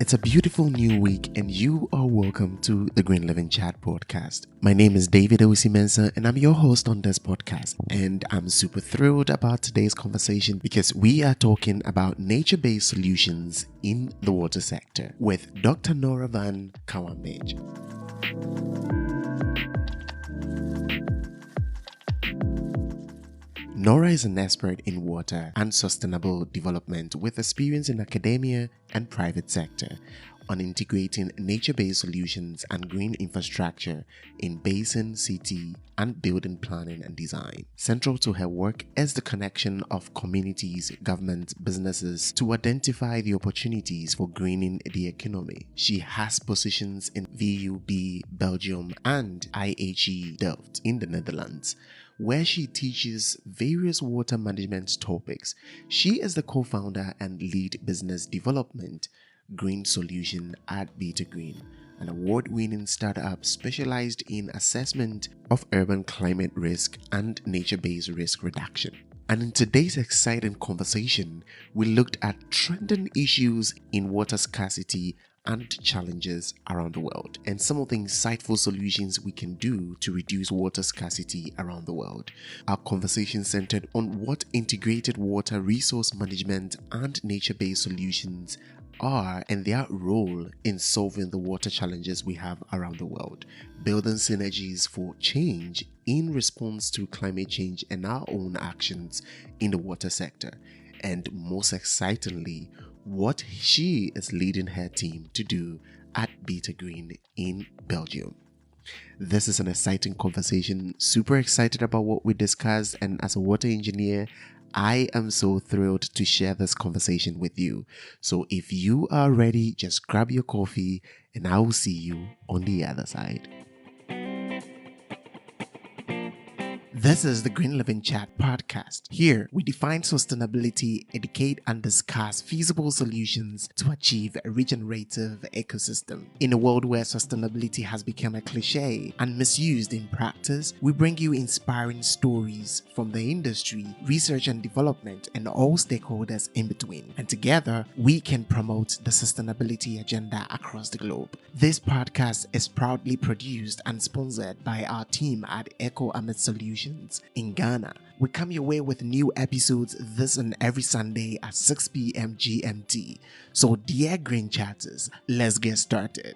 It's a beautiful new week, and you are welcome to the Green Living Chat podcast. My name is David Owisi-Mensah, and I'm your host on this podcast. And I'm super thrilled about today's conversation because we are talking about nature-based solutions in the water sector with Dr. Nora Van Cauwenbergh. Nora is an expert in water and sustainable development with experience in academia and private sector on integrating nature-based solutions and green infrastructure in basin, city, and building planning and design. Central to her work is the connection of communities, government, businesses to identify the opportunities for greening the economy. She has positions in VUB, Belgium, and IHE Delft in the Netherlands, where she teaches various water management topics. She is the co-founder and lead business development green solution at BitaGreen, an award-winning startup specialized in assessment of urban climate risk and nature-based risk reduction. And in today's exciting conversation, we looked at trending issues in water scarcity and challenges around the world, and some of the insightful solutions we can do to reduce water scarcity around the world. Our conversation centered on what integrated water resource management and nature-based solutions are and their role in solving the water challenges we have around the world, building synergies for change in response to climate change and our own actions in the water sector, and most excitingly, what she is leading her team to do at BitaGreen in Belgium. This is an exciting conversation, super excited about what we discussed, and as a water engineer, I am so thrilled to share this conversation with you. So if you are ready, just grab your coffee and I will see you on the other side. This is the Green Living Chat podcast. Here, we define sustainability, educate, and discuss feasible solutions to achieve a regenerative ecosystem. In a world where sustainability has become a cliche and misused in practice, we bring you inspiring stories from the industry, research and development, and all stakeholders in between. And together, we can promote the sustainability agenda across the globe. This podcast is proudly produced and sponsored by our team at Eco Amit Solutions in Ghana. We come your way with new episodes this and every Sunday at 6 p.m. GMT. So dear Green Chatters, let's get started.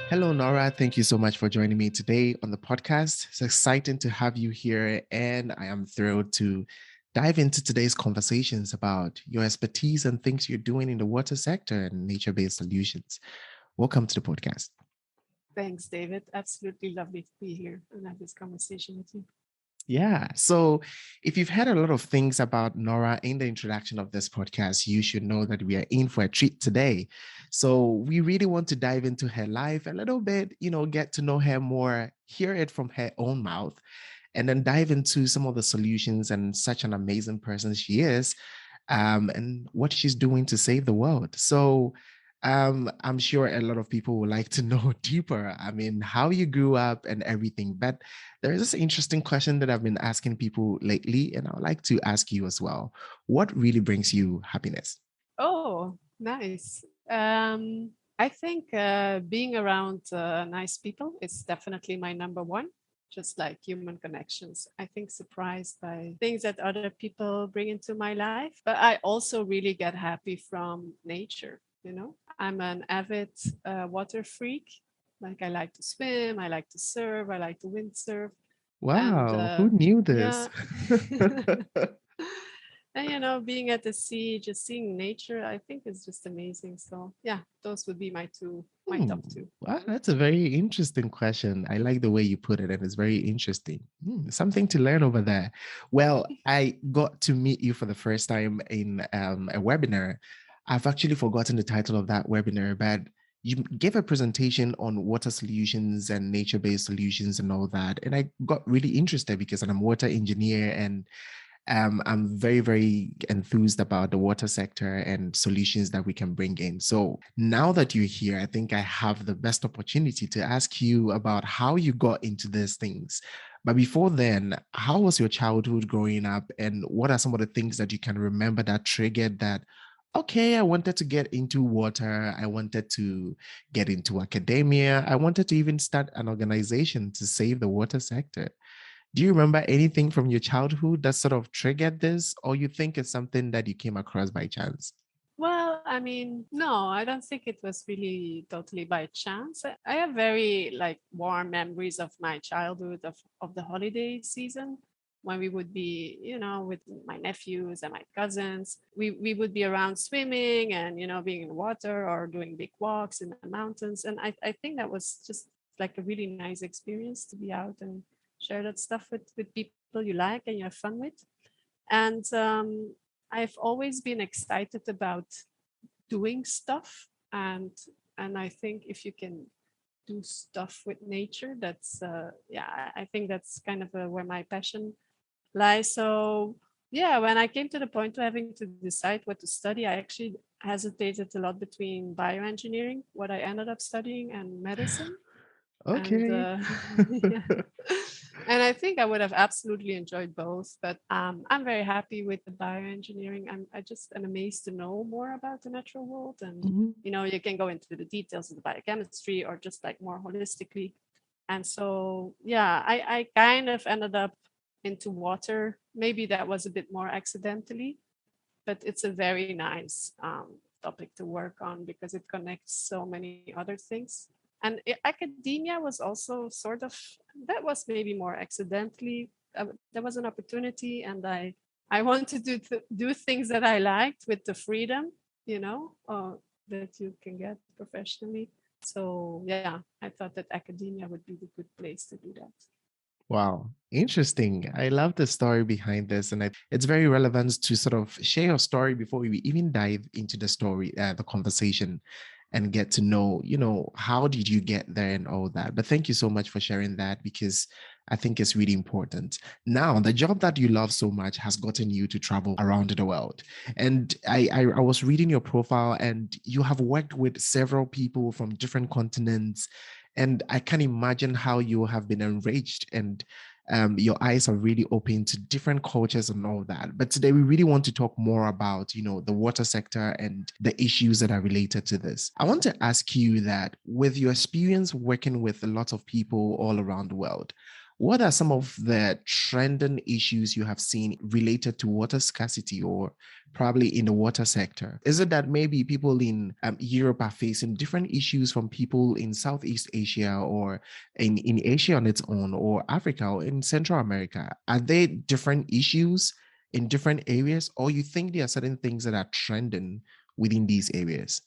Hello, Nora. Thank you so much for joining me today on the podcast. It's exciting to have you here, and I am thrilled to dive into today's conversations about your expertise and things you're doing in the water sector and nature-based solutions. Welcome to the podcast. Thanks, David. Absolutely lovely to be here and have this conversation with you. Yeah. So if you've heard a lot of things about Nora in the introduction of this podcast, you should know that we are in for a treat today. So we really want to dive into her life a little bit, get to know her more, hear it from her own mouth, and then dive into some of the solutions and such an amazing person she is, and what she's doing to save the world. So I'm sure a lot of people would like to know deeper. I mean, how you grew up and everything. But there is this interesting question that I've been asking people lately, and I would like to ask you as well. What really brings you happiness? Oh, nice. I think being around nice people is definitely my number one. Just like human connections. I think surprised by things that other people bring into my life, but I also really get happy from nature. I'm an avid water freak. Like I like to swim, I like to surf, I like to windsurf. Wow, who knew Yeah. this? And being at the sea, just seeing nature, I think is just amazing. So yeah, those would be my top two. Wow, that's a very interesting question. I like the way you put it, and it's very interesting. Something to learn over there. Well, I got to meet you for the first time in a webinar. I've actually forgotten the title of that webinar, but you gave a presentation on water solutions and nature-based solutions and all that. And I got really interested because I'm a water engineer, and I'm very, very enthused about the water sector and solutions that we can bring in. So now that you're here, I think I have the best opportunity to ask you about how you got into these things. But before then, how was your childhood growing up? And what are some of the things that you can remember that triggered that? Okay, I wanted to get into water. I wanted to get into academia. I wanted to even start an organization to save the water sector. Do you remember anything from your childhood that sort of triggered this, or you think it's something that you came across by chance? Well, I mean, no, I don't think it was really totally by chance. I have very like warm memories of my childhood of the holiday season when we would be, with my nephews and my cousins. We would be around swimming and, being in water or doing big walks in the mountains. And I think that was just like a really nice experience to be out and share that stuff with people you like and you have fun with. And I've always been excited about doing stuff, and I think if you can do stuff with nature, that's yeah, I think that's kind of where my passion lies. So yeah, when I came to the point of having to decide what to study, I actually hesitated a lot between bioengineering, what I ended up studying, and medicine. And Okay. yeah. And I think I would have absolutely enjoyed both, but I'm very happy with the bioengineering. I just am amazed to know more about the natural world, and Mhm. you can go into the details of the biochemistry or just like more holistically. And so yeah, I kind of ended up into water. Maybe that was a bit more accidentally, but it's a very nice topic to work on because it connects so many other things. And academia was also sort of, that was maybe more accidentally. There was an opportunity, and I wanted to do things that I liked with the freedom, that you can get professionally. So yeah, I thought that academia would be the good place to do that. Wow, interesting. I love the story behind this, and it's very relevant to sort of share your story before we even dive into the story, the conversation, and get to know, how did you get there and all that. But thank you so much for sharing that because I think it's really important. Now, the job that you love so much has gotten you to travel around the world, and I was reading your profile, and you have worked with several people from different continents, and I can imagine how you have been enriched and your eyes are really open to different cultures and all that. But today we really want to talk more about, the water sector and the issues that are related to this. I want to ask you that with your experience working with a lot of people all around the world, what are some of the trending issues you have seen related to water scarcity or probably in the water sector? Is it that maybe people in Europe are facing different issues from people in Southeast Asia or in Asia on its own, or Africa or in Central America? Are they different issues in different areas, or you think there are certain things that are trending within these areas?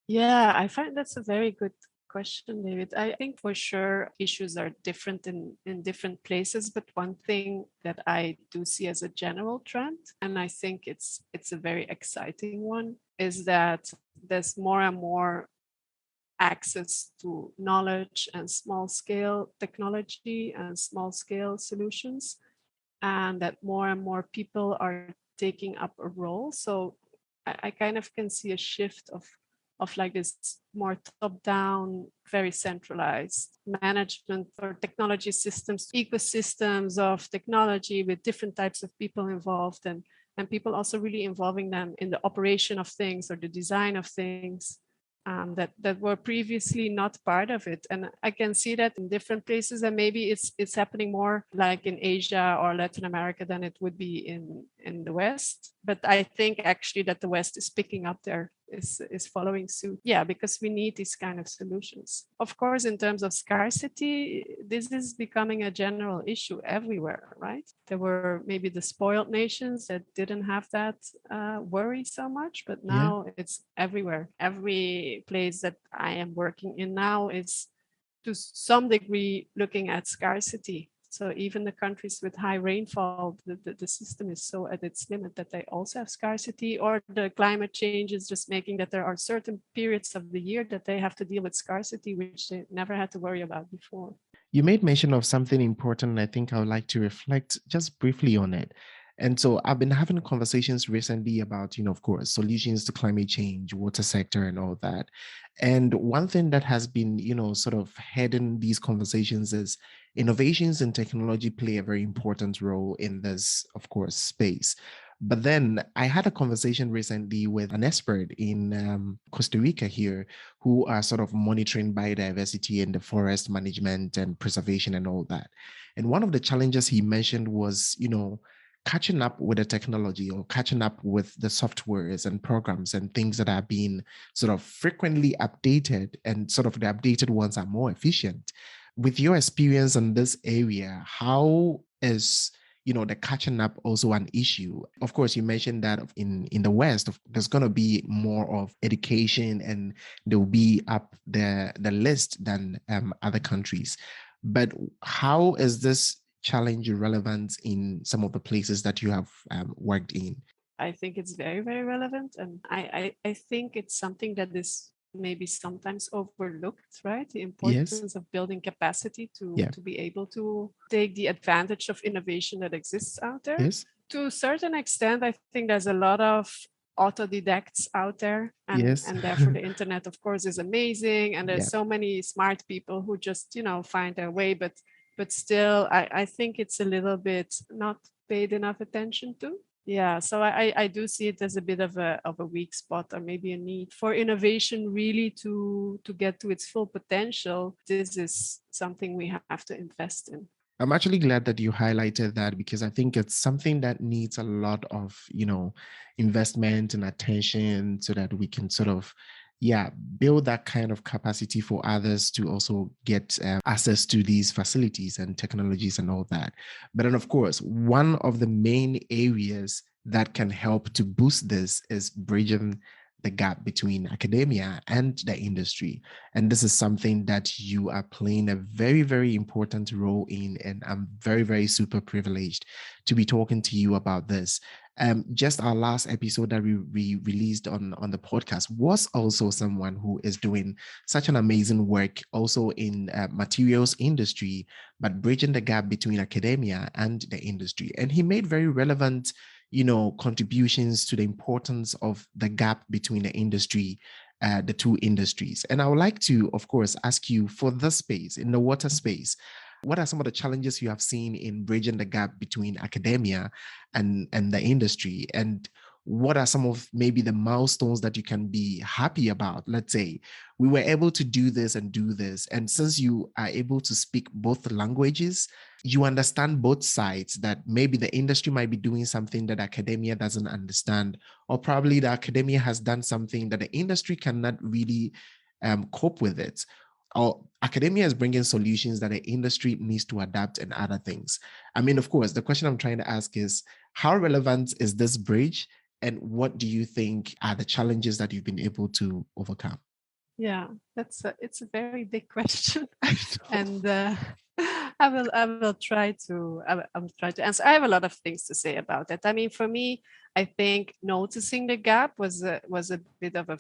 Yeah, I find that's a very good question, David. I think for sure issues are different in different places, but one thing that I do see as a general trend, and I think it's a very exciting one, is that there's more and more access to knowledge and small scale technology and small scale solutions, and that more and more people are taking up a role. So I kind of can see a shift of like this more top-down, very centralized management or technology systems, ecosystems of technology with different types of people involved, and people also really involving them in the operation of things or the design of things, that were previously not part of it. And I can see that in different places, and maybe it's happening more like in Asia or Latin America than it would be in the West. But I think actually that the West is picking up there, is following suit. Yeah, because we need these kind of solutions. Of course, in terms of scarcity, this is becoming a general issue everywhere, right? There were maybe the spoiled nations that didn't have that worry so much, but Yeah. now it's everywhere. Every place that I am working in now is to some degree looking at scarcity. So even the countries with high rainfall, the system is so at its limit that they also have scarcity, or the climate change is just making that there are certain periods of the year that they have to deal with scarcity, which they never had to worry about before. You made mention of something important, and I think I would like to reflect just briefly on it. And so I've been having conversations recently about, of course, solutions to climate change, water sector, and all that. And one thing that has been, sort of heading these conversations is innovations and technology play a very important role in this, of course, space. But then I had a conversation recently with an expert in Costa Rica here who are sort of monitoring biodiversity and the forest management and preservation and all that. And one of the challenges he mentioned was, catching up with the technology or catching up with the softwares and programs and things that are being sort of frequently updated, and sort of the updated ones are more efficient. With your experience in this area, how is the catching up also an issue? Of course, you mentioned that in the West, there's going to be more of education and they'll be up the list than other countries. But how is this challenge relevant in some of the places that you have worked in? I think it's very, very relevant. And I think it's something that is maybe sometimes overlooked, right? The Yes. importance of building capacity Yeah. to be able to take the advantage of innovation that exists out there. Yes. To a certain extent, I think there's a lot of autodidacts out there, Yes. and therefore the internet, of course, is amazing. And there's Yeah. so many smart people who just, find their way. But still, I think it's a little bit not paid enough attention to. Yeah, so I do see it as a bit of a weak spot, or maybe a need for innovation really to get to its full potential. This is something we have to invest in. I'm actually glad that you highlighted that, because I think it's something that needs a lot of, investment and attention so that we can sort of, build that kind of capacity for others to also get access to these facilities and technologies and all that. But then, of course, one of the main areas that can help to boost this is bridging the gap between academia and the industry. And this is something that you are playing a very, very important role in. And I'm very, very super privileged to be talking to you about this. Just our last episode that we released on the podcast was also someone who is doing such an amazing work also in materials industry, but bridging the gap between academia and the industry. And he made very relevant contributions to the importance of the gap between the industry, the two industries. And I would like to, of course, ask you, for this space, in the water space, what are some of the challenges you have seen in bridging the gap between academia and the industry? And what are some of maybe the milestones that you can be happy about? Let's say we were able to do this and do this. And since you are able to speak both languages, you understand both sides, that maybe the industry might be doing something that academia doesn't understand, or probably the academia has done something that the industry cannot really cope with it. Or academia is bringing solutions that the industry needs to adapt and other things. I mean, of course, the question I'm trying to ask is, how relevant is this bridge? And what do you think are the challenges that you've been able to overcome? Yeah, it's a very big question, I know. and I will try to answer. I have a lot of things to say about it. I mean, for me, I think noticing the gap was a bit of a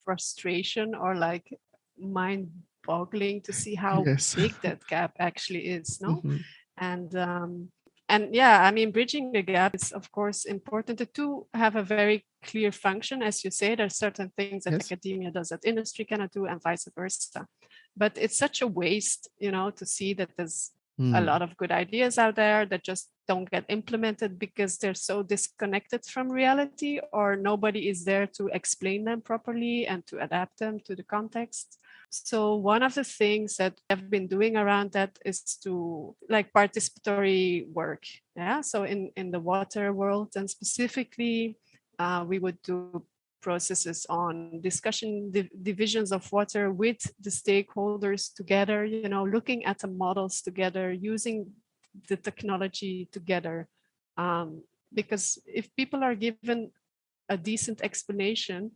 frustration, or like mind-boggling to see how Yes. big that gap actually is. No, Mhm. and yeah, I mean, bridging the gap is of course important. The two have a very clear function. As you say, there are certain things that Yes. academia does that industry cannot do, and vice versa. But it's such a waste, to see that there's a Mm. lot of good ideas out there that just don't get implemented because they're so disconnected from reality, or nobody is there to explain them properly and to adapt them to the context. So one of the things that I've been doing around that is to like participatory work. Yeah. So in the water world, and specifically, we would do processes on discussion divisions of water with the stakeholders together, looking at the models together, using the technology together. Because if people are given a decent explanation,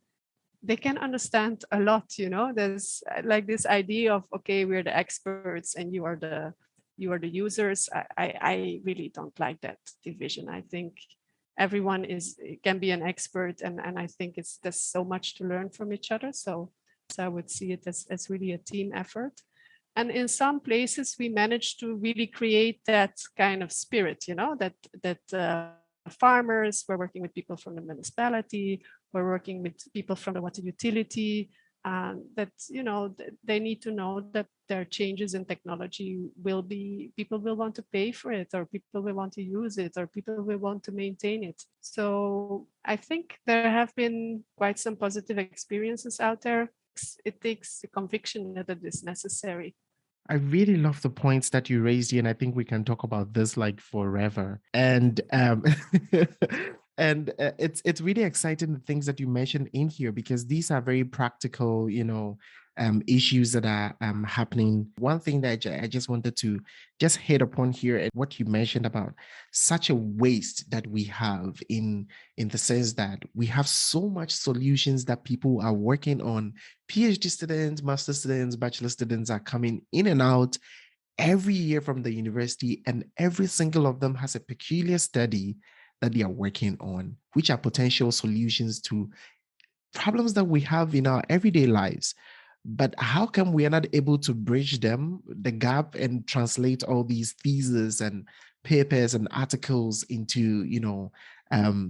they can understand a lot. There's like this idea of, okay, we're the experts and you are the users. I really don't like that division. I think everyone can be an expert, and I think there's so much to learn from each other. So I would see it as really a team effort. And in some places we managed to really create that kind of spirit, that farmers, we're working with people from the municipality, we're working with people from the water utility, that, they need to know that there are changes in technology will be, people will want to pay for it, or people will want to use it, or people will want to maintain it. So I think there have been quite some positive experiences out there. It takes a conviction that it is necessary. I really love the points that you raised here, and I think we can talk about this like forever. And it's really exciting the things that you mentioned in here, because these are very practical, issues that are happening. One thing that I just wanted to just hit upon here, and what you mentioned about such a waste that we have in the sense that we have so much solutions that people are working on. PhD students, master students, bachelor students are coming in and out every year from the university, and every single of them has a peculiar study that they are working on, which are potential solutions to problems that we have in our everyday lives. But how come we are not able to bridge the gap, and translate all these theses and papers and articles into,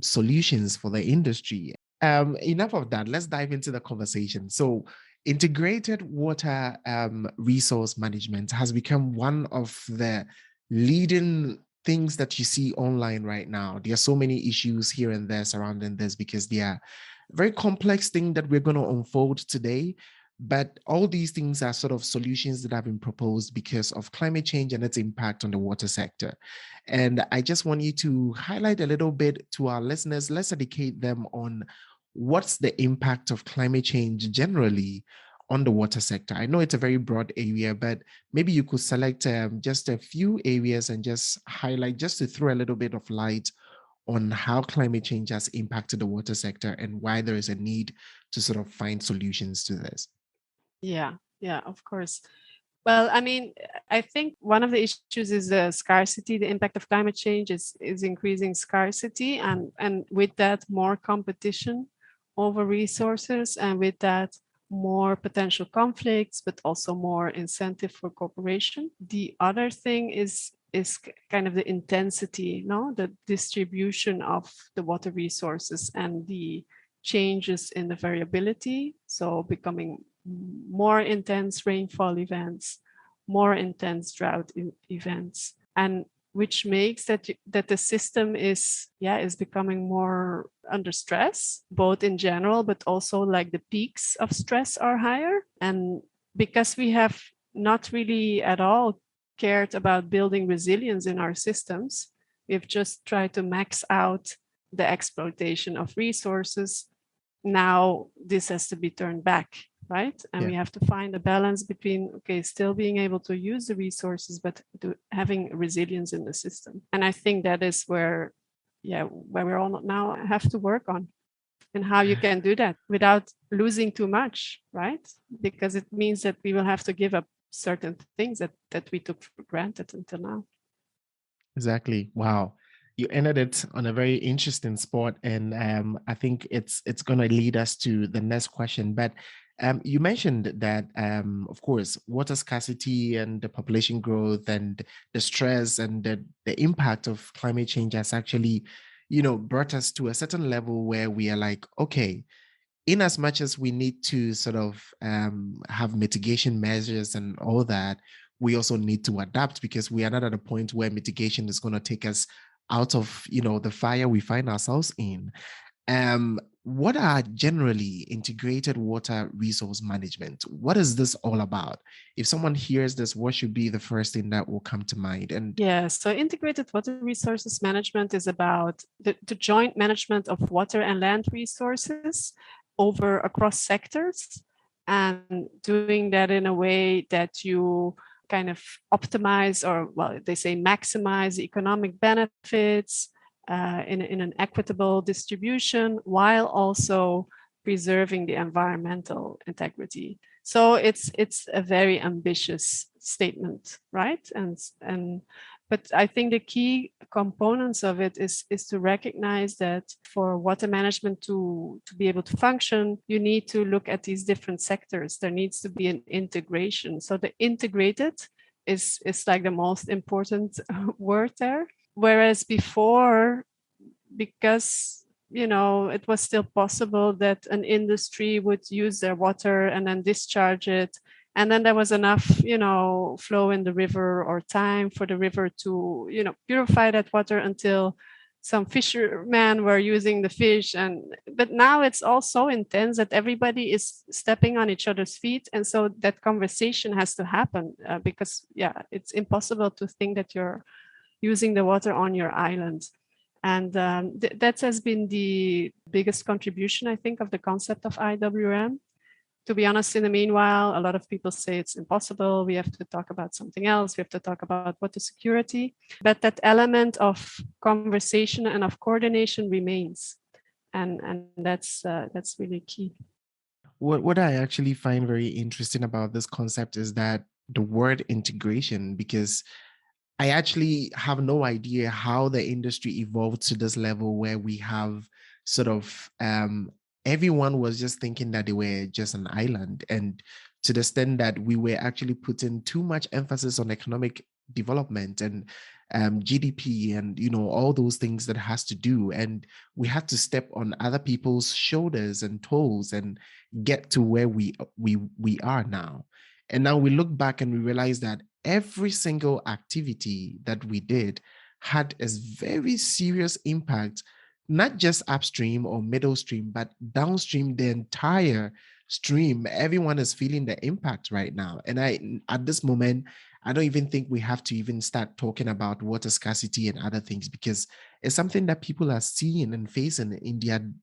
solutions for the industry? Enough of that. Let's dive into the conversation. So, integrated water resource management has become one of the leading things that you see online right now. There are so many issues here and there surrounding this, because they are very complex thing that we're going to unfold today. But all these things are sort of solutions that have been proposed because of climate change and its impact on the water sector. And I just want you to highlight a little bit to our listeners. Let's educate them on what's the impact of climate change generally on the water sector. I know it's a very broad area, but maybe you could select just a few areas and just highlight, just to throw a little bit of light on how climate change has impacted the water sector and why there is a need to sort of find solutions to this. Yeah, of course. Well, I mean, I think one of the issues is the scarcity. The impact of climate change is increasing scarcity, and with that, more competition over resources, and with that, more potential conflicts, but also more incentive for cooperation. The other thing is kind of the intensity, the distribution of the water resources and the changes in the variability. So becoming more intense rainfall events, more intense drought events, and which makes that the system is becoming more under stress, both in general, but also like the peaks of stress are higher. And because we have not really at all cared about building resilience in our systems, we've just tried to max out the exploitation of resources. Now this has to be turned back, right? And we have to find a balance between, still being able to use the resources, but having resilience in the system. And I think that is where we're all now have to work on, and how you can do that without losing too much, right? Because it means that we will have to give up certain things that we took for granted until now. Exactly. Wow. You ended it on a very interesting spot, and I think it's going to lead us to the next question. But you mentioned that, of course, water scarcity and the population growth and the stress and the impact of climate change has actually, brought us to a certain level where we are like, okay, in as much as we need to sort of have mitigation measures and all that, we also need to adapt, because we are not at a point where mitigation is going to take us out of, the fire we find ourselves in. What are generally integrated water resource management? What is this all about? If someone hears this, what should be the first thing that will come to mind? And so integrated water resources management is about the joint management of water and land resources across sectors, and doing that in a way that you kind of optimize, or they say maximize economic benefits in an equitable distribution, while also preserving the environmental integrity. So it's a very ambitious statement, right? But I think the key components of it is to recognize that for water management to be able to function, you need to look at these different sectors. There needs to be an integration. So the integrated is like the most important word there. Whereas before, because, it was still possible that an industry would use their water and then discharge it. And then there was enough, flow in the river or time for the river to, purify that water until some fishermen were using the fish. But now it's all so intense that everybody is stepping on each other's feet. And so that conversation has to happen because, it's impossible to think that you're using the water on your island. And that has been the biggest contribution, I think, of the concept of IWM. To be honest, in the meanwhile, a lot of people say it's impossible. We have to talk about something else. We have to talk about water security. But that element of conversation and of coordination remains. And that's really key. What I actually find very interesting about this concept is that the word integration, because I actually have no idea how the industry evolved to this level where we have sort of everyone was just thinking that they were just an island, and to the extent that we were actually putting too much emphasis on economic development and GDP and all those things that has to do, and we had to step on other people's shoulders and toes and get to where we are now. And now we look back and we realize that every single activity that we did had a very serious impact, not just upstream or middle stream, but downstream, the entire stream. Everyone is feeling the impact right now. And at this moment, I don't even think we have to even start talking about water scarcity and other things, because it's something that people are seeing and facing in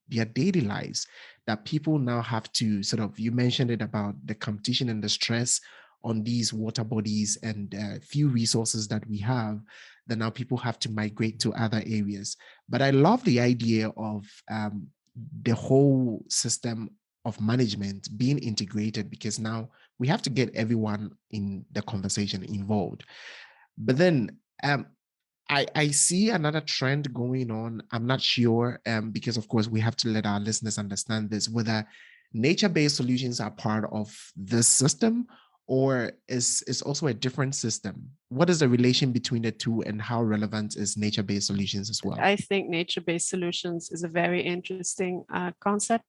their daily lives, that people now have to sort of, you mentioned it about the competition and the stress on these water bodies and few resources that we have, that now people have to migrate to other areas. But I love the idea of the whole system of management being integrated, because now we have to get everyone in the conversation involved. But then I see another trend going on. I'm not sure, because of course we have to let our listeners understand this, whether nature-based solutions are part of this system or is also a different system. What is the relation between the two, and how relevant is nature-based solutions as well? I think nature-based solutions is a very interesting concept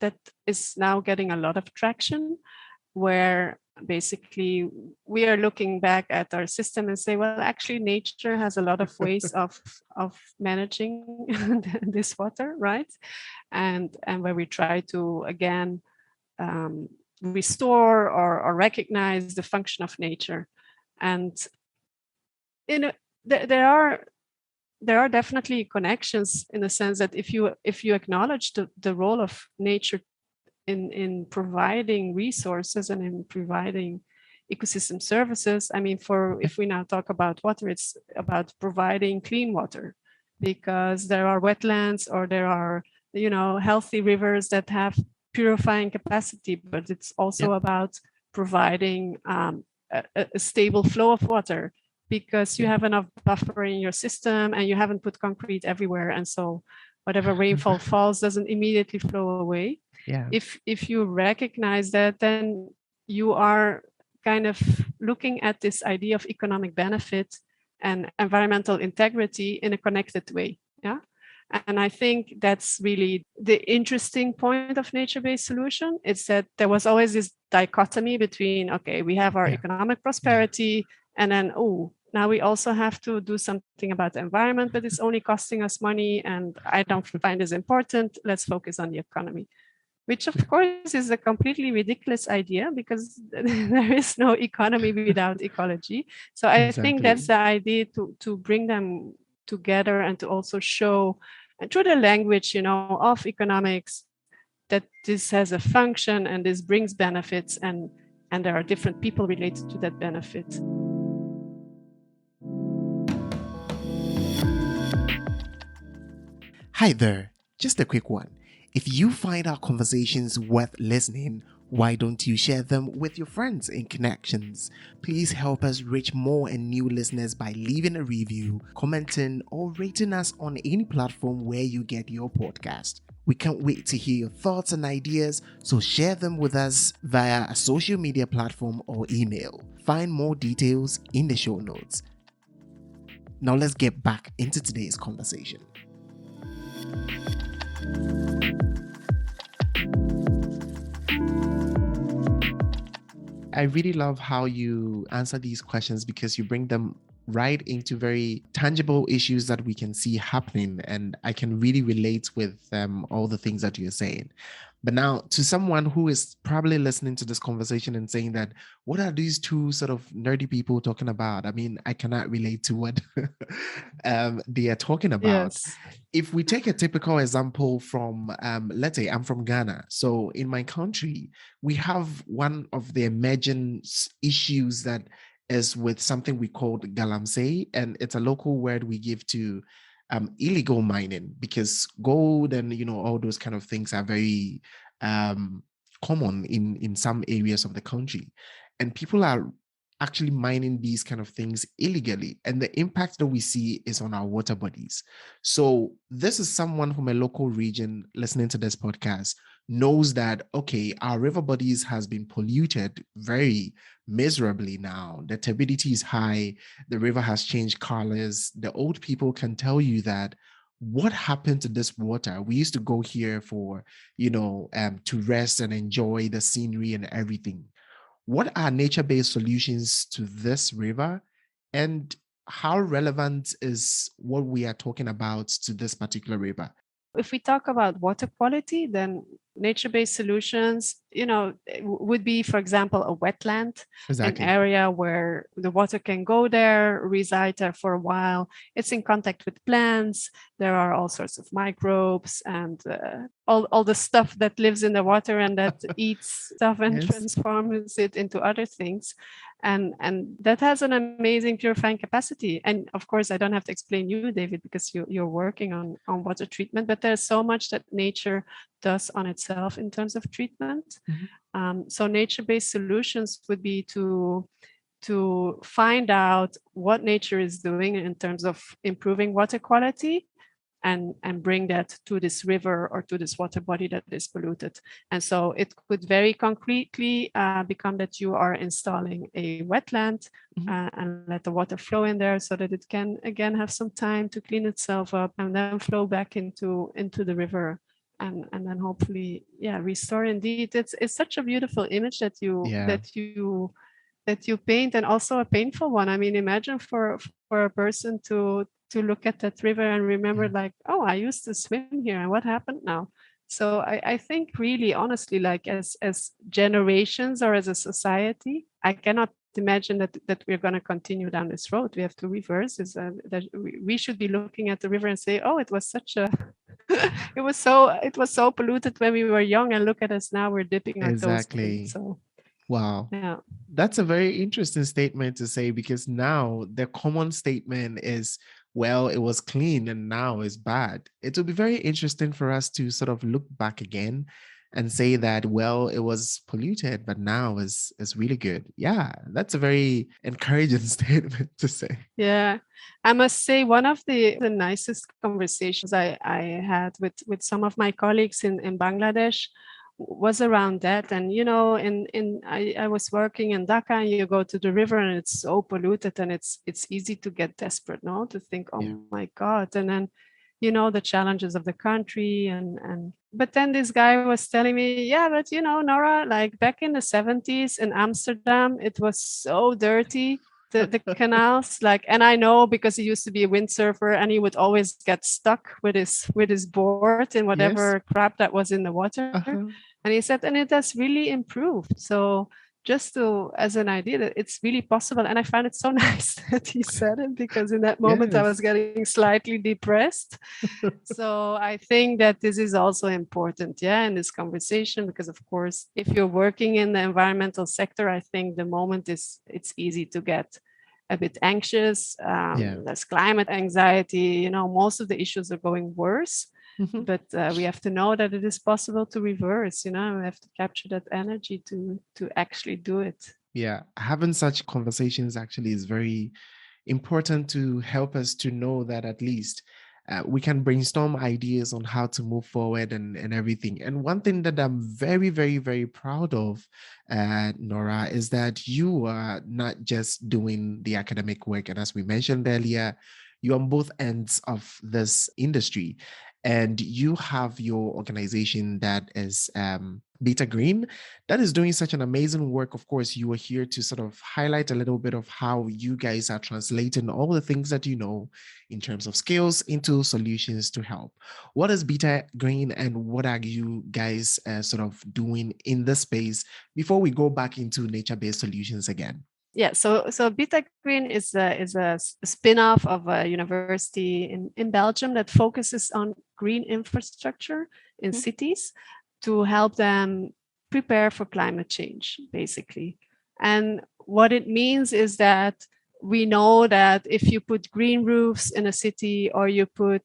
that is now getting a lot of traction, where basically we are looking back at our system and say, well, actually nature has a lot of ways of managing this water, right? And where we try to again restore or recognize the function of nature. And there are definitely connections, in the sense that if you acknowledge the role of nature in providing resources and in providing ecosystem services. I mean, if we now talk about water, it's about providing clean water, because there are wetlands or there are healthy rivers that have purifying capacity, but it's also about providing a stable flow of water, because you have enough buffer in your system and you haven't put concrete everywhere, and so whatever rainfall falls doesn't immediately flow away. Yeah. If you recognize that, then you are kind of looking at this idea of economic benefit and environmental integrity in a connected way. Yeah. And I think that's really the interesting point of nature-based solution. It's that there was always this dichotomy between, okay, we have our economic prosperity, and then, now we also have to do something about the environment, but it's only costing us money, and I don't find this important. Let's focus on the economy, which of course is a completely ridiculous idea, because there is no economy without ecology. So I think that's the idea, to bring them together and to also show, and through the language, of economics, that this has a function and this brings benefits, and there are different people related to that benefit. Hi there, just a quick one. If you find our conversations worth listening, why don't you share them with your friends and connections? Please help us reach more and new listeners by leaving a review, commenting, or rating us on any platform where you get your podcast. We can't wait to hear your thoughts and ideas, so share them with us via a social media platform or email. Find more details in the show notes. Now let's get back into today's conversation. I really love how you answer these questions because you bring them right into very tangible issues that we can see happening. And I can really relate with all the things that you're saying. But now, to someone who is probably listening to this conversation and saying that, what are these two sort of nerdy people talking about? I mean, I cannot relate to what they are talking about. Yes. If we take a typical example from, let's say I'm from Ghana. So in my country, we have one of the emerging issues that is with something we call galamsey, and it's a local word we give to illegal mining, because gold and all those kind of things are very common in some areas of the country, and people are actually mining these kind of things illegally, and the impact that we see is on our water bodies. So this is someone from a local region listening to this podcast knows that, okay, our river bodies has been polluted very miserably now. The turbidity is high, the river has changed colors. The old people can tell you that what happened to this water. We used to go here for to rest and enjoy the scenery and everything. What are nature-based solutions to this river, and how relevant is what we are talking about to this particular river? If we talk about water quality, then nature-based solutions, would be, for example, a wetland, Exactly. an area where the water can go there, reside there for a while. It's in contact with plants. There are all sorts of microbes and all the stuff that lives in the water and that eats stuff and Yes. transforms it into other things. And that has an amazing purifying capacity. And of course, I don't have to explain you, David, because you're working on water treatment, but there's so much that nature does on itself in terms of treatment. Mm-hmm. So nature-based solutions would be to find out what nature is doing in terms of improving water quality, and bring that to this river or to this water body that is polluted. And so it could very concretely become that you are installing a wetland, and let the water flow in there so that it can again have some time to clean itself up and then flow back into the river. And then hopefully, restore. Indeed, it's such a beautiful image that you paint, and also a painful one. I mean, imagine for a person to look at that river and remember, like, oh, I used to swim here, and what happened now? So I think really, honestly, like as generations or as a society, I cannot imagine that we're going to continue down this road. We have to reverse this. That we should be looking at the river and say, oh, it was such a it was so polluted when we were young, and look at us now, we're dipping our toes in. Exactly. So Wow. yeah. That's a very interesting statement to say, because now the common statement is, well, it was clean and now it's bad. It will be very interesting for us to sort of look back again and say that, well, it was polluted, but now is really good. Yeah, that's a very encouraging statement to say. Yeah, I must say one of the nicest conversations I had with some of my colleagues in Bangladesh was around that. And I was working in Dhaka, and you go to the river and it's so polluted, and it's easy to get desperate, no, to think, oh my God. And then the challenges of the country, and but then this guy was telling me, yeah, but Nora, like back in the 70s in Amsterdam, it was so dirty, the canals, like, and I know because he used to be a windsurfer, and he would always get stuck with his board in whatever crap that was in the water. And he said, and it has really improved. So just as an idea that it's really possible. And I found it so nice that he said it, because in that moment I was getting slightly depressed. So I think that this is also important, in this conversation, because of course, if you're working in the environmental sector, I think the moment it's easy to get a bit anxious. There's climate anxiety, most of the issues are going worse. But we have to know that it is possible to reverse, we have to capture that energy to actually do it. Yeah, having such conversations actually is very important to help us to know that at least we can brainstorm ideas on how to move forward and everything. And one thing that I'm very, very, very proud of, Nora, is that you are not just doing the academic work. And as we mentioned earlier, you're on both ends of this industry. And you have your organization that is BitaGreen, that is doing such an amazing work. Of course, you are here to sort of highlight a little bit of how you guys are translating all the things that you know in terms of skills into solutions to help. What is BitaGreen and what are you guys sort of doing in this space before we go back into nature-based solutions again? Yeah, so BitaGreen is a spin-off of a university in Belgium that focuses on green infrastructure in cities to help them prepare for climate change, basically. And what it means is that we know that if you put green roofs in a city or you put,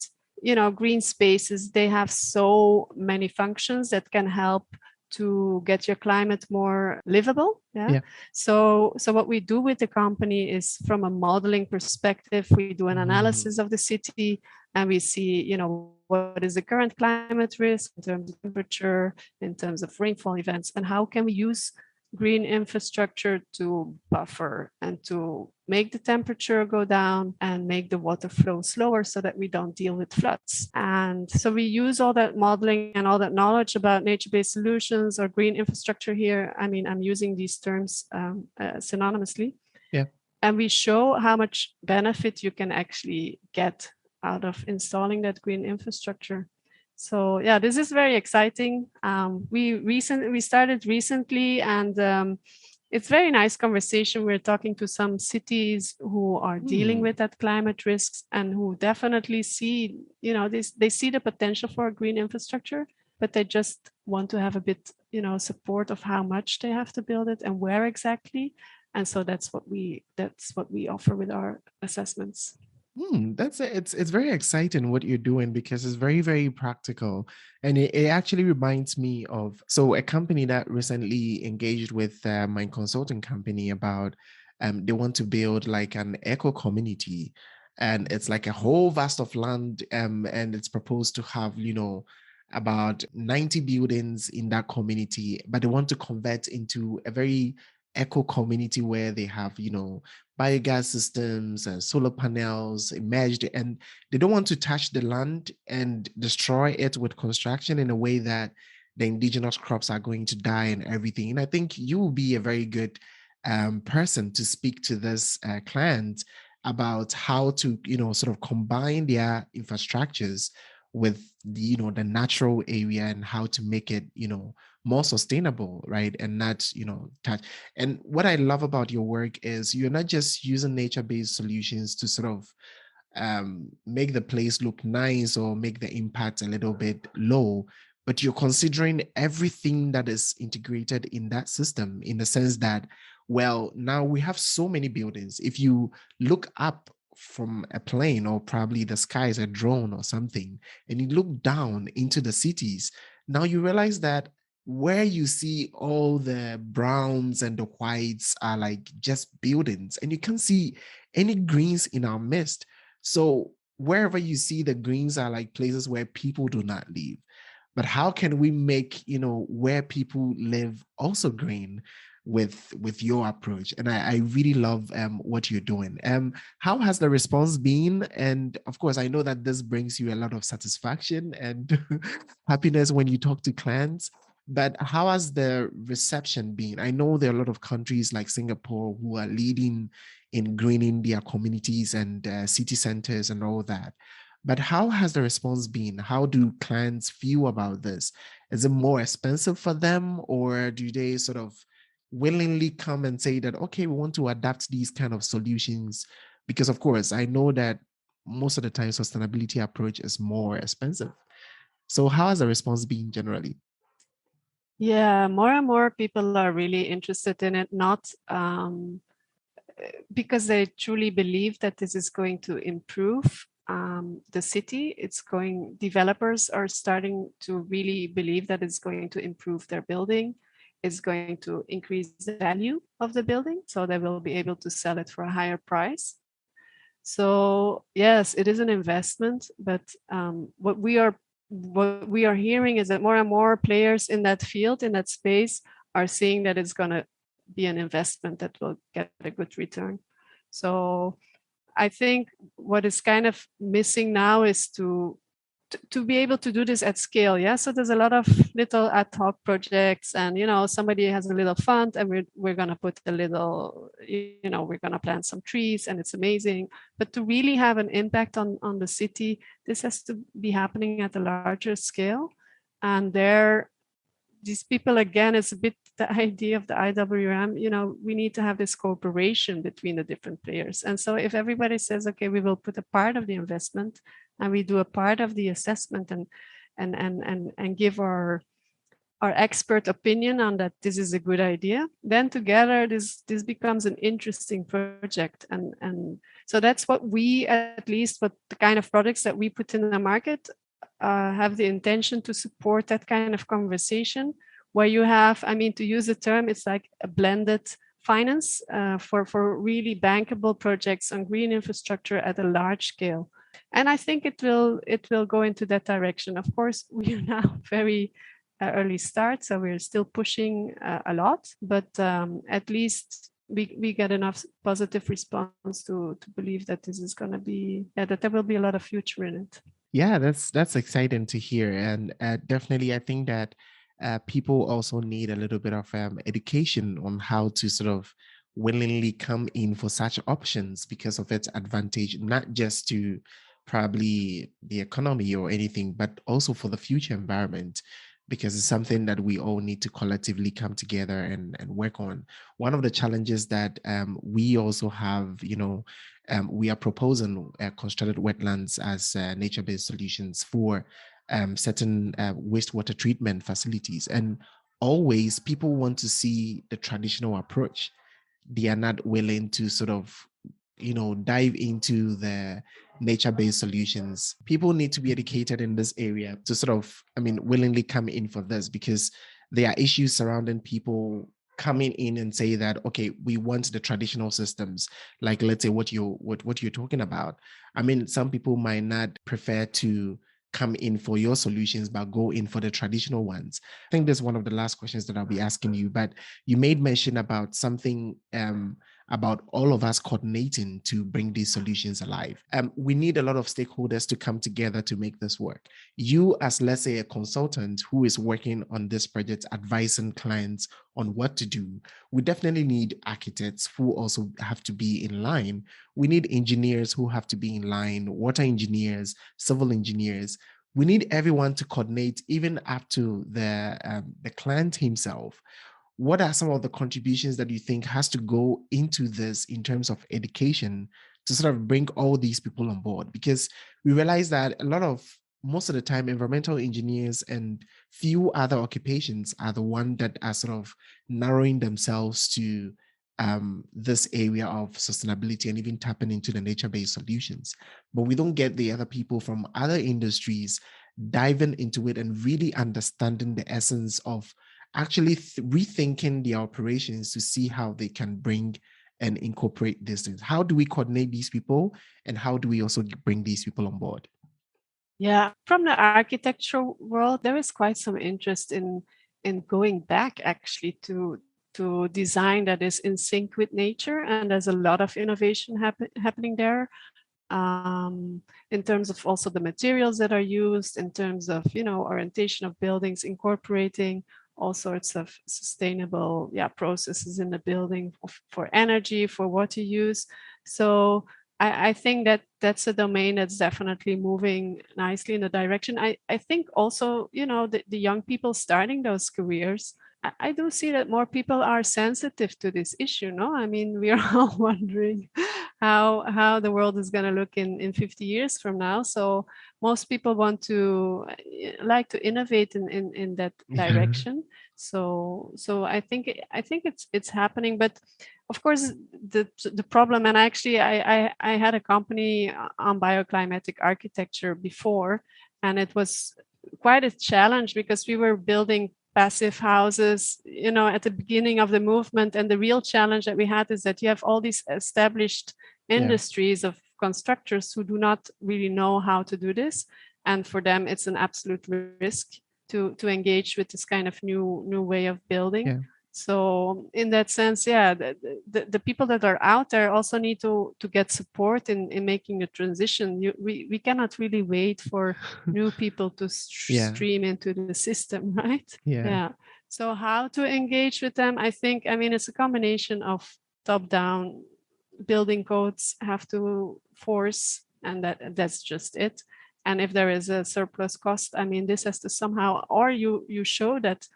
green spaces, they have so many functions that can help to get your climate more livable. Yeah. So what we do with the company is, from a modeling perspective, we do an analysis of the city, and we see, what is the current climate risk in terms of temperature, in terms of rainfall events, and how can we use green infrastructure to buffer and to make the temperature go down and make the water flow slower so that we don't deal with floods. And so we use all that modeling and all that knowledge about nature-based solutions or green infrastructure here. I mean, I'm using these terms synonymously. Yeah. And we show how much benefit you can actually get out of installing that green infrastructure. So yeah, this is very exciting. We started recently, and it's very nice conversation. We're talking to some cities who are dealing with that climate risks and who definitely see, they see the potential for a green infrastructure, but they just want to have a bit, support of how much they have to build it and where exactly. And so that's what we offer with our assessments. It's very exciting what you're doing because it's very, very practical. And it actually reminds me of a company that recently engaged with my consulting company about they want to build like an eco community, and it's like a whole vast of land, and it's proposed to have about 90 buildings in that community, but they want to convert into a very eco community where they have biogas systems and solar panels emerged, and they don't want to touch the land and destroy it with construction in a way that the indigenous crops are going to die and everything. And I think you will be a very good person to speak to this client about how to sort of combine their infrastructures with the natural area and how to make it more sustainable, right? And not touch. And what I love about your work is you're not just using nature-based solutions to sort of make the place look nice or make the impact a little bit low, but you're considering everything that is integrated in that system, in the sense that, well, now we have so many buildings. If you look up from a plane, or probably the sky is a drone or something, and you look down into the cities, now you realize that where you see all the browns and the whites are like just buildings, and you can't see any greens in our midst. So wherever you see the greens are like places where people do not live. But how can we make where people live also green with your approach? And I really love what you're doing. How has the response been? And of course, I know that this brings you a lot of satisfaction and happiness when you talk to clients. But how has the reception been? I know there are a lot of countries like Singapore who are leading in greening their communities and city centers and all that. But how has the response been? How do clients feel about this? Is it more expensive for them, or do they sort of willingly come and say that, okay, we want to adapt these kind of solutions? Because of course, I know that most of the time sustainability approach is more expensive. So how has the response been generally? Yeah, more and more people are really interested in it, not because they truly believe that this is going to improve the city. Developers are starting to really believe that it's going to improve their building. It's going to increase the value of the building, so they will be able to sell it for a higher price. So yes, it is an investment, but what we are hearing is that more and more players in that field, in that space, are seeing that it's going to be an investment that will get a good return. So I think what is kind of missing now is to be able to do this at scale. Yeah. So there's a lot of little ad hoc projects, and somebody has a little fund, and we're gonna put a little, we're gonna plant some trees, and it's amazing. But to really have an impact on the city, this has to be happening at a larger scale. And these people, again, it's a bit the idea of the IWM, we need to have this cooperation between the different players. And so if everybody says, okay, we will put a part of the investment and we do a part of the assessment and give our expert opinion on that this is a good idea, then together this becomes an interesting project. And so that's what we, at least what the kind of products that we put in the market, have the intention to support that kind of conversation, where you have, to use the term, it's like a blended finance for really bankable projects on green infrastructure at a large scale. And I think it will go into that direction. Of course, we are now very early start, so we're still pushing a lot, but at least we get enough positive response to believe that this is going to be, that there will be a lot of future in it. Yeah, that's exciting to hear, and definitely, I think that people also need a little bit of education on how to sort of willingly come in for such options because of its advantage, not just to probably the economy or anything, but also for the future environment, because it's something that we all need to collectively come together and work on. One of the challenges that we also have, we are proposing constructed wetlands as nature-based solutions for certain wastewater treatment facilities. And always people want to see the traditional approach. They are not willing to sort of, dive into the nature-based solutions. People need to be educated in this area to sort of, willingly come in for this, because there are issues surrounding people coming in and say that, okay, we want the traditional systems, like let's say what you're talking about. Some people might not prefer to come in for your solutions, but go in for the traditional ones. I think that's one of the last questions that I'll be asking you, but you made mention about something about all of us coordinating to bring these solutions alive. We need a lot of stakeholders to come together to make this work. You, as let's say a consultant who is working on this project, advising clients on what to do, we definitely need architects who also have to be in line. We need engineers who have to be in line, water engineers, civil engineers. We need everyone to coordinate, even up to the client himself. What are some of the contributions that you think has to go into this in terms of education to sort of bring all these people on board? Because we realize that most of the time, environmental engineers and few other occupations are the ones that are sort of narrowing themselves to this area of sustainability and even tapping into the nature-based solutions. But we don't get the other people from other industries diving into it and really understanding the essence of actually rethinking their operations to see how they can bring and incorporate these things. How do we coordinate these people, and how do we also bring these people on board? Yeah, from the architectural world, there is quite some interest in going back actually to design that is in sync with nature, and there's a lot of innovation happening there. In terms of also the materials that are used, in terms of orientation of buildings, incorporating all sorts of sustainable processes in the building for energy, for water use. So I think that that's a domain that's definitely moving nicely in the direction. I think also, the young people starting those careers, I do see that more people are sensitive to this issue. No, we are all wondering how the world is going to look in 50 years from now. So most people want to like to innovate in that direction. So I think it's happening, but of course the problem, and actually I had a company on bioclimatic architecture before, and it was quite a challenge because we were building passive houses, at the beginning of the movement. And the real challenge that we had is that you have all these established industries of constructors who do not really know how to do this. And for them, it's an absolute risk to engage with this kind of new way of building. So in that sense, yeah, the people that are out there also need to get support in making the transition. We cannot really wait for new people to Yeah. stream into the system, right? Yeah. Yeah. So how to engage with them? I mean, it's a combination of top-down. Building codes have to force, and that's just it. And if there is a surplus cost, I mean, this has to somehow, or you show that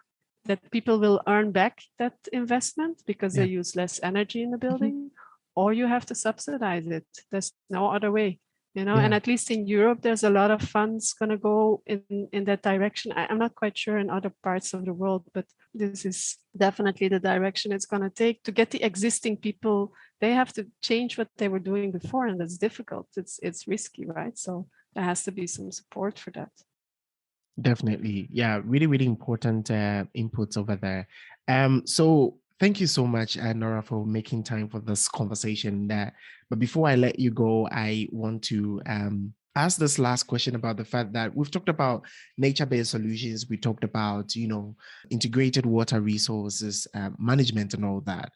people will earn back that investment because they Yeah. use less energy in the Mhm. building, or you have to subsidize it. There's no other way, and Yeah. at least in Europe, there's a lot of funds going to go in that direction. I'm not quite sure in other parts of the world, but this is definitely the direction it's going to take to get the existing people. They have to change what they were doing before, and that's difficult. It's risky, right? So there has to be some support for that. Definitely. Yeah, really, really important inputs over there. So thank you so much, Nora, for making time for this conversation. But before I let you go, I want to ask this last question about the fact that we've talked about nature-based solutions. We talked about, integrated water resources, management and all that.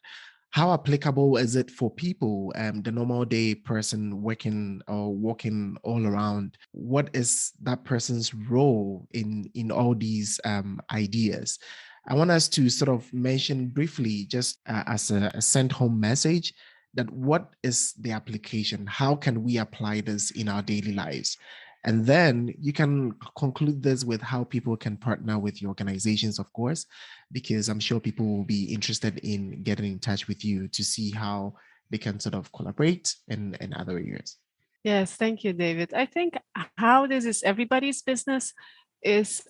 How applicable is it for people, the normal day person working or walking all around? What is that person's role in all these ideas? I want us to sort of mention briefly, just as a sent home message, that what is the application? How can we apply this in our daily lives? And then you can conclude this with how people can partner with your organizations, of course, because I'm sure people will be interested in getting in touch with you to see how they can sort of collaborate in other areas. Yes, thank you, David. I think how this is everybody's business is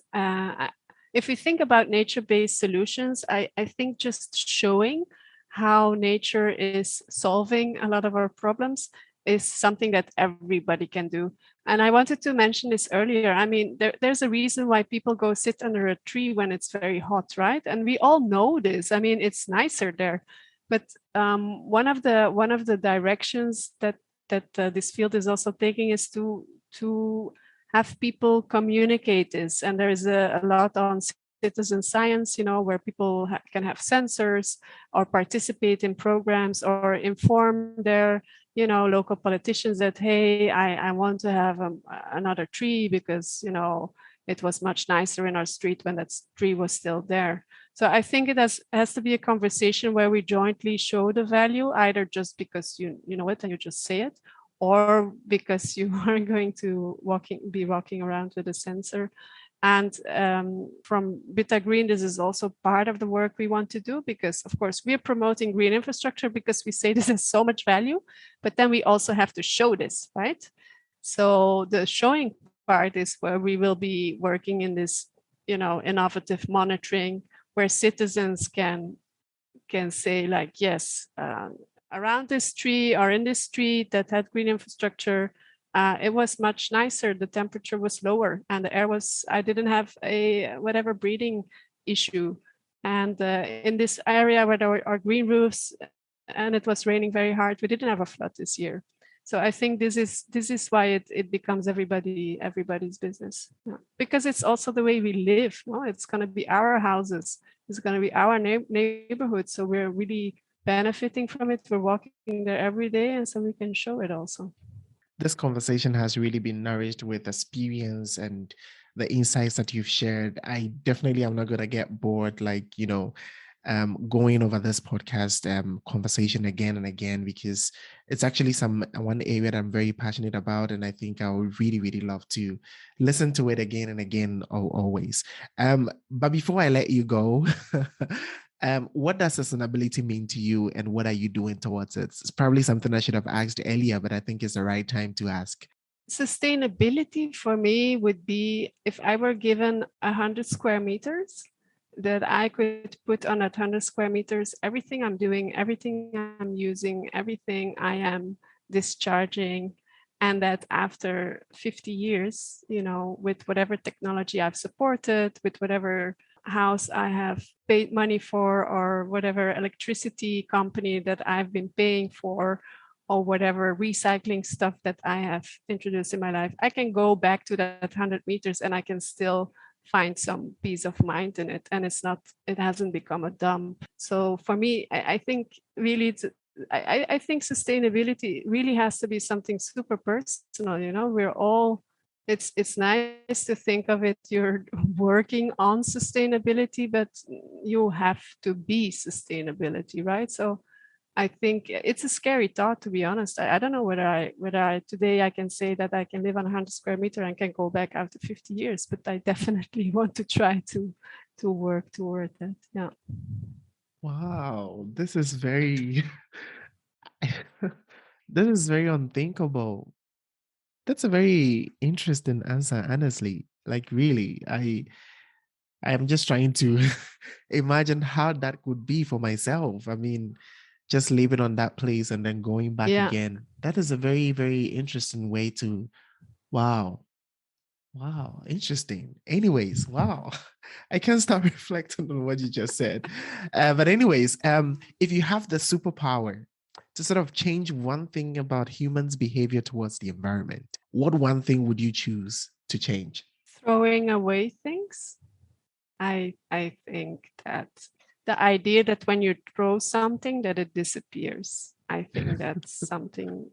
if we think about nature-based solutions, I think just showing how nature is solving a lot of our problems is something that everybody can do. And I wanted to mention this earlier. I mean, there's a reason why people go sit under a tree when it's very hot, right? And we all know this. I mean, it's nicer there. But one of the directions that this field is also taking is to have people communicate this. And there is a lot on citizen science, where people can have sensors or participate in programs or inform their, local politicians that, hey, I want to have another tree because, it was much nicer in our street when that tree was still there. So I think it has to be a conversation where we jointly show the value, either just because you know it and you just say it, or because you are going to be walking around with a sensor. And from BitaGreen, this is also part of the work we want to do because, of course, we're promoting green infrastructure because we say this has so much value, but then we also have to show this, right? So the showing part is where we will be working in this, innovative monitoring where citizens can say like, yes, around this tree or in this street that had green infrastructure, it was much nicer. The temperature was lower and the air was, I didn't have a whatever breathing issue. And in this area where there are green roofs and it was raining very hard, we didn't have a flood this year. So I think this is why it becomes everybody's business. Yeah. Because it's also the way we live. No? It's going to be our houses. It's going to be our neighborhood. So we're really benefiting from it. We're walking there every day, and so we can show it also. This conversation has really been nourished with experience and the insights that you've shared. I definitely am not going to get bored, going over this podcast conversation again and again, because it's actually one area that I'm very passionate about, and I think I would really, really love to listen to it again and again, always. But before I let you go, what does sustainability mean to you, and what are you doing towards it? It's probably something I should have asked earlier, but I think it's the right time to ask. Sustainability for me would be if I were given 100 square meters, that I could put on that 100 square meters everything I'm doing, everything I'm using, everything I am discharging, and that after 50 years, with whatever technology I've supported, with whatever house I have paid money for, or whatever electricity company that I've been paying for, or whatever recycling stuff that I have introduced in my life, I can go back to that 100 meters and I can still find some peace of mind in it, and it hasn't become a dump. So for me, I think really I think sustainability really has to be something super personal. We're all, it's nice to think of it, you're working on sustainability, but you have to be sustainability, right? So I think it's a scary thought, to be honest. I don't know whether today I can say that I can live on 100 square meter and can go back after 50 years, but I definitely want to try to work toward that. Yeah. Wow, this is very this is very unthinkable. That's a very interesting answer, honestly. Like really, I'm just trying to imagine how that could be for myself. I mean, just living on that place and then going back Yeah. again. That is a very, very interesting way to, wow. Wow, interesting. Anyways, wow. I can't stop reflecting on what you just said. But anyways, if you have the superpower to sort of change one thing about humans' behavior towards the environment, what one thing would you choose to change? Throwing away things. I think that the idea that when you throw something that it disappears, I think that's something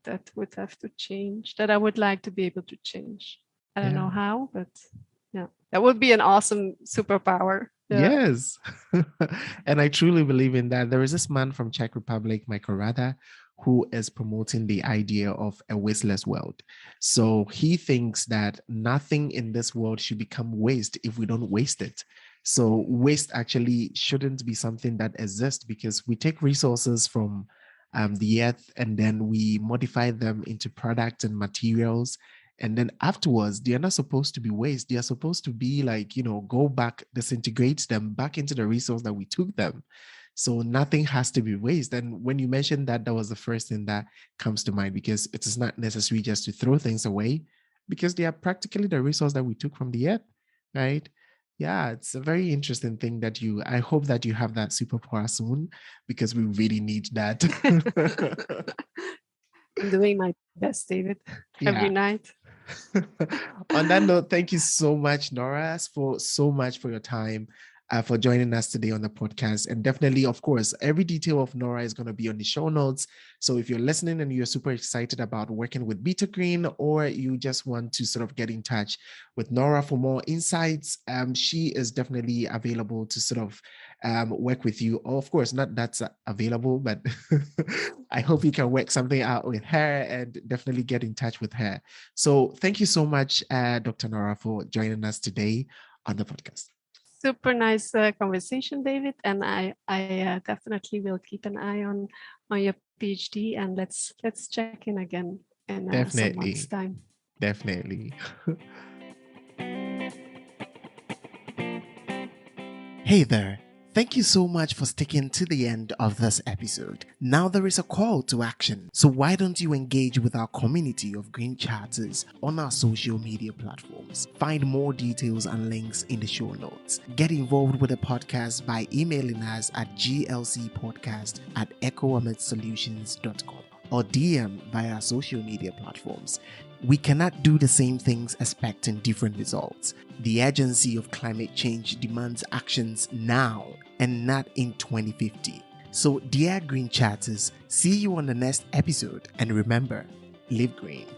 that would have to change, that I would like to be able to change. I don't know Yeah. how, but yeah, that would be an awesome superpower. Yeah. Yes. And I truly believe in that. There is this man from Czech Republic, Michael Rada, who is promoting the idea of a wasteless world. So he thinks that nothing in this world should become waste if we don't waste it. So waste actually shouldn't be something that exists because we take resources from the earth and then we modify them into products and materials, and then afterwards they are not supposed to be waste. They are supposed to be like, go back, disintegrate them back into the resource that we took them. So nothing has to be waste. And when you mentioned that, that was the first thing that comes to mind, because it is not necessary just to throw things away, because they are practically the resource that we took from the earth, right? Yeah, it's a very interesting thing that I hope that you have that superpower soon, because we really need that. I'm doing my best, David, every Yeah. night. On that note, thank you so much, Nora, for so much for your time, for joining us today on the podcast. And definitely, of course, every detail of Nora is going to be on the show notes. So if you're listening and you're super excited about working with BitaGreen, or you just want to sort of get in touch with Nora for more insights, she is definitely available to sort of work with you. Or of course, not that's available, but I hope you can work something out with her and definitely get in touch with her. So thank you so much, Dr. Nora, for joining us today on the podcast. Super nice conversation, David, and I definitely will keep an eye on your PhD, and let's check in again in some months' Definitely. time. Definitely. Hey there. Thank you so much for sticking to the end of this episode. Now there is a call to action. So why don't you engage with our community of green charters on our social media platforms? Find more details and links in the show notes. Get involved with the podcast by emailing us at glcpodcast@echoamitsolutions.com or DM via our social media platforms. We cannot do the same things expecting different results. The urgency of climate change demands actions now and not in 2050. So, dear Green Chatters, see you on the next episode, and remember, live green.